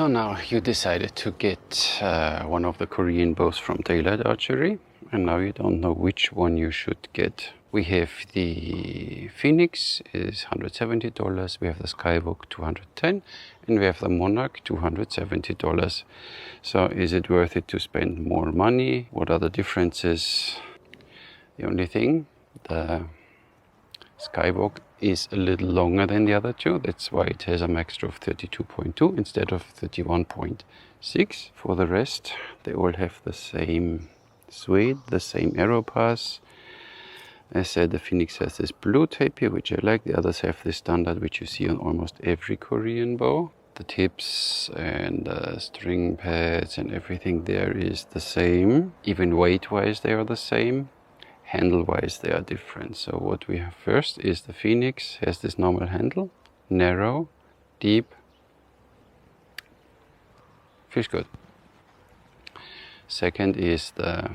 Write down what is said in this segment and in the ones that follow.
So now you decided to get one of the Korean bows from Daylite Archery, and now you don't know which one you should get. We have the Phoenix is $170, we have the Skywalk $210, and we have the Monarq $270. So is it worth it to spend more money? What are the differences? The only thing, the Skywalk is a little longer than the other two. That's why it has a max draw of 32.2 instead of 31.6. For the rest, they all have the same suede, the same arrow pass. As said, the Phoenix has this blue tape here, which I like. The others have this standard, which you see on almost every Korean bow. The tips and the string pads and everything there is the same. Even weight-wise, they are the same. Handle-wise, they are different. So what we have first is the Phoenix has this normal handle, narrow, deep, feels good. Second is the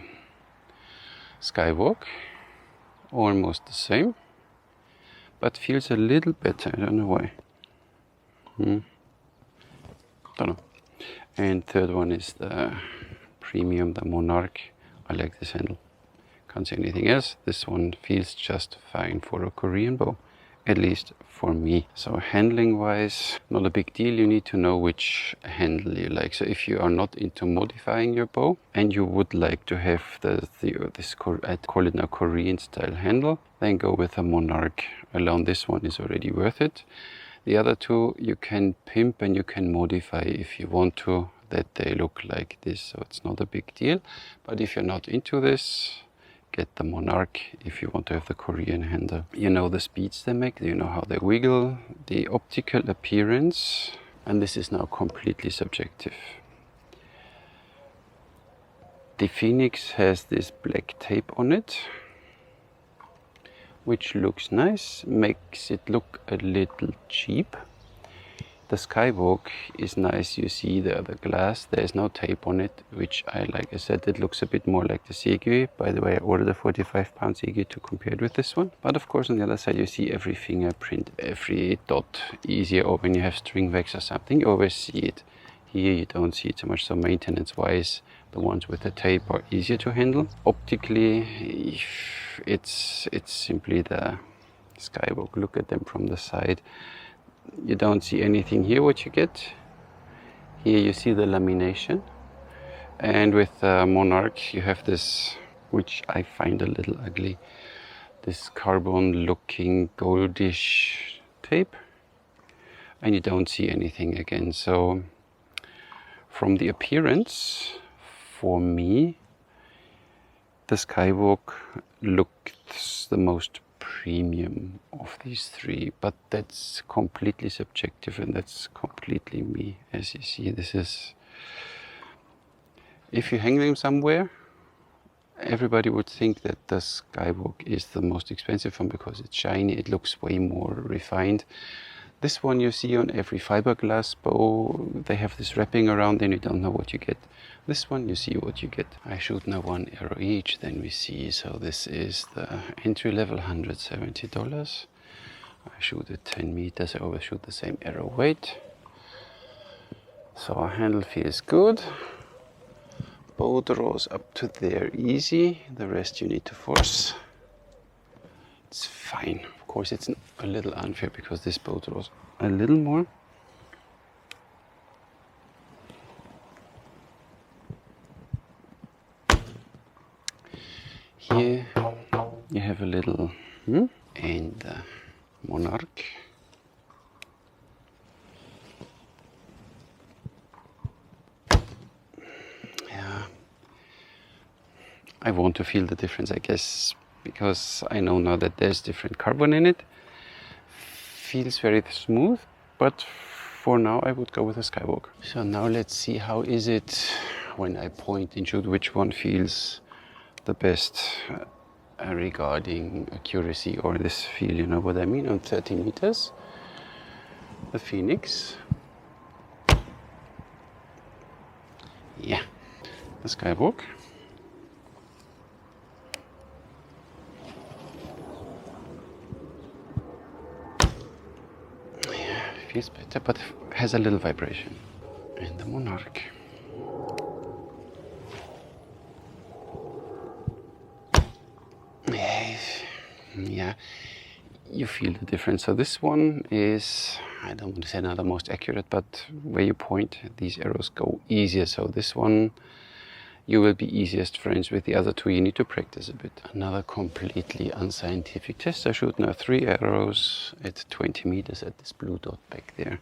Skywalk, almost the same, but feels a little better. I don't know why. Don't know. And third one is the premium, the Monarq. I like this handle. Can't say anything else. This one feels just fine for a Korean bow, at least for me. So handling wise, not a big deal. You need to know which handle you like. So if you are not into modifying your bow and you would like to have this I call it now Korean style handle, then go with a Monarq. Alone this one is already worth it. The other two you can pimp and you can modify if you want to, that they look like this. So it's not a big deal. But if you're not into this, get the Monarq if you want to have the Korean handle. You know the speeds they make, you know how they wiggle, the optical appearance, and this is now completely subjective. The Phoenix has this black tape on it, which looks nice, makes it look a little cheap. The Skywalk is nice, you see the glass, there's no tape on it, which I like. I said it looks a bit more like the Segue. By the way, I ordered a 45-pound Segue to compare it with this one. But of course on the other side you see every fingerprint, every dot easier, or when you have string wax or something, you always see it. Here you don't see it so much, so maintenance wise the ones with the tape are easier to handle. Optically, it's simply the Skywalk. Look at them from the side. You don't see anything here what you get. Here you see the lamination, and with Monarq you have this, which I find a little ugly, this carbon looking goldish tape, and you don't see anything again. So from the appearance, for me the Skywalk looks the most premium of these three, but that's completely subjective and that's completely me. As you see, this is, if you hang them somewhere, everybody would think that the Skywalk is the most expensive one because it's shiny, it looks way more refined. This one you see on every fiberglass bow, they have this wrapping around and you don't know what you get. This one you see what you get. I shoot now one arrow each, then we see. So this is the entry level, $170. I shoot at 10 meters, I always shoot the same arrow weight. So our handle feels good. Bow draws up to there easy, the rest you need to force. It's fine. Of course it's a little unfair because this bow draws a little more. Here you have a little and Monarq. Yeah, I want to feel the difference, I guess, because I know now that there's different carbon in it. Feels very smooth, but for now I would go with a Skywalk. So now let's see how is it when I point and shoot, which one feels the best regarding accuracy or this feel, you know what I mean, on 30 meters. The Phoenix. Yeah, the Skywalk. Yeah, feels better, but has a little vibration. and the Monarq. Yeah, you feel the difference. So this one is, I don't want to say not the most accurate, but where you point, these arrows go easier. So this one, you will be easiest friends with. The other two, you need to practice a bit. Another completely unscientific test. I shoot now 3 arrows at 20 meters at this blue dot back there.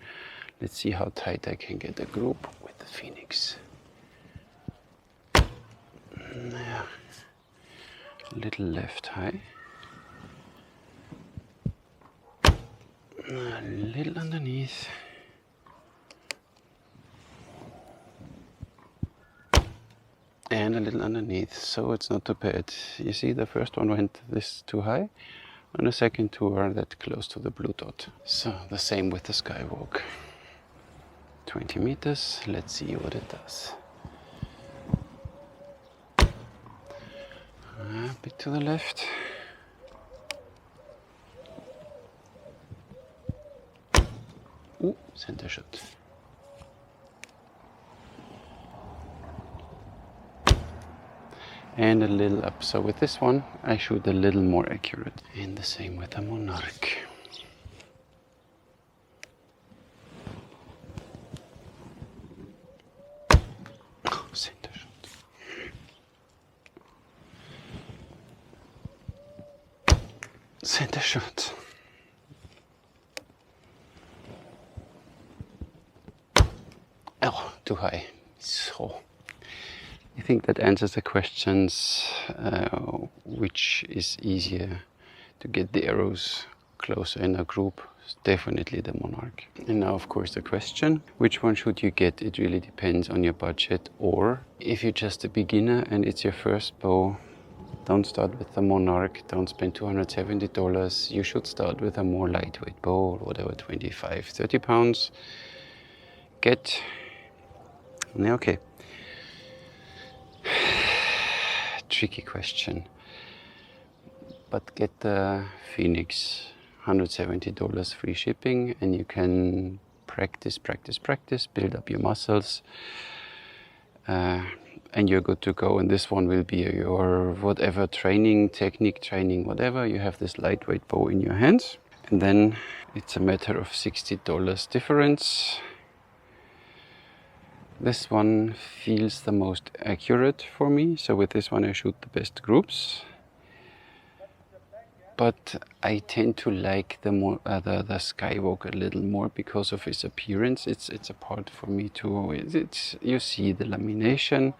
Let's see how tight I can get a group with the Phoenix. Yeah. A little left high. A little underneath. And a little underneath, so it's not too bad. You see, the first one went this too high, and the second two are that close to the blue dot. So the same with the Skywalk. 20 meters, let's see what it does. A bit to the left. Ooh, center shot. And a little up. So with this one, I shoot a little more accurate. And the same with the Monarq. Oh, center shot. Center shot. Oh, too high. So I think that answers the questions, which is easier to get the arrows closer in a group. It's definitely the Monarq. And now, of course, the question, which one should you get? It really depends on your budget, or if you're just a beginner and it's your first bow, don't start with the Monarq, don't spend $270. You should start with a more lightweight bow, whatever, 25, 30 pounds. Get, okay. Tricky question, but get the Phoenix, $170 free shipping, and you can practice, build up your muscles, and you're good to go. And this one will be your whatever training, technique training, whatever. You have this lightweight bow in your hands, and then it's a matter of $60 difference. This one feels the most accurate for me, so with this one I shoot the best groups. But I tend to like the Skywalk a little more because of its appearance. It's a part for me too. You see the lamination,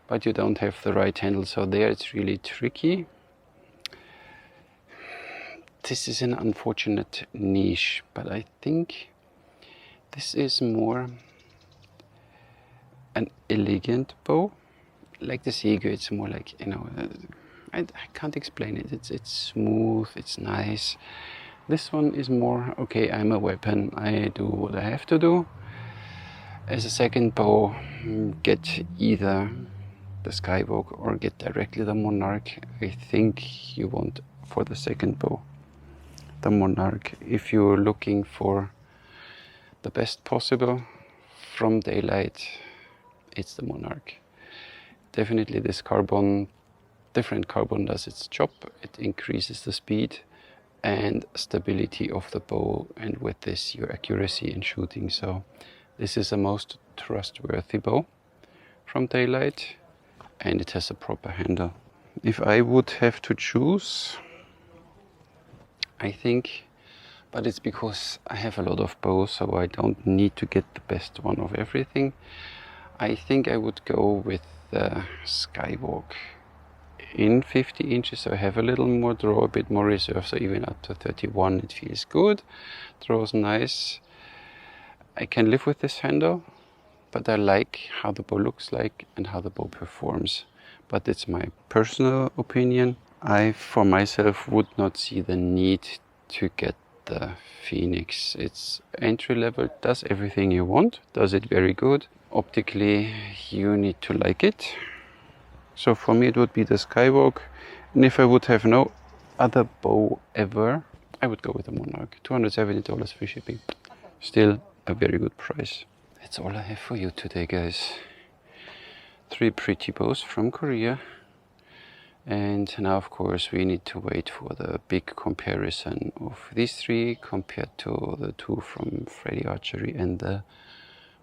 but you don't have the right handle, so there it's really tricky. This is an unfortunate niche, but I think this is more an elegant bow. Like the Seagull, it's more like, I can't explain it. It's smooth, it's nice. This one is more, okay, I'm a weapon, I do what I have to do. As a second bow, get either the Skywalk or get directly the Monarq. I think you want, for the second bow, the Monarq. If you're looking for the best possible from Daylite, it's the Monarq. Definitely this carbon, different carbon does its job. It increases the speed and stability of the bow, and with this your accuracy in shooting. So this is the most trustworthy bow from Daylite, and it has a proper handle. If I would have to choose, I think, but it's because I have a lot of bows, so I don't need to get the best one of everything. I think I would go with the Skywalk in 50 inches, so I have a little more draw, a bit more reserve, so even up to 31 it feels good, draws nice. I can live with this handle, but I like how the bow looks like and how the bow performs. But it's my personal opinion. I, for myself, would not see the need to get the Phoenix. It's entry level, does everything you want, does it very good. Optically, you need to like it. So for me it would be the Skywalk, and if I would have no other bow ever, I would go with the Monarq. $270 free shipping. Still a very good price. that's all I have for you today, guys. 3 pretty bows from Korea. And now, of course, we need to wait for the big comparison of these 3 compared to the 2 from Daylite Archery and the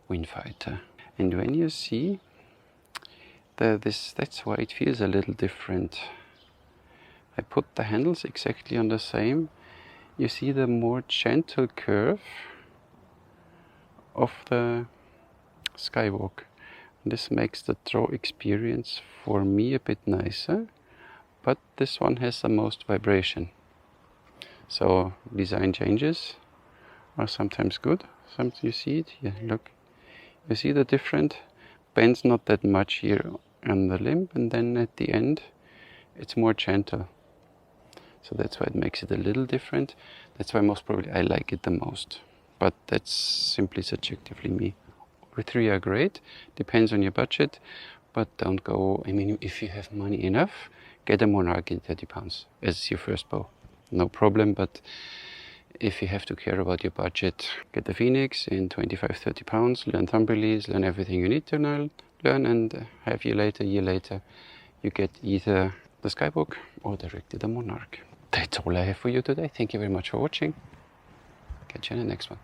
Windfighter. And when you see that's why it feels a little different. I put the handles exactly on the same. You see the more gentle curve of the Skywalk. This makes the draw experience for me a bit nicer, but this one has the most vibration. So design changes are sometimes good. Sometimes you see it here, look. You see the different bends not that much here on the limb, and then at the end it's more gentle. So that's why it makes it a little different. That's why most probably I like it the most. But that's simply subjectively me. All 3 are great, depends on your budget, but don't go, I mean, if you have money enough, get a Monarq in 30 pounds as your first bow. No problem, but if you have to care about your budget, get the Phoenix in 25-30 pounds, learn thumb release, learn everything you need to learn, and half year later, you get either the Skywalk or directly the Monarq. That's all I have for you today. Thank you very much for watching. Catch you in the next one.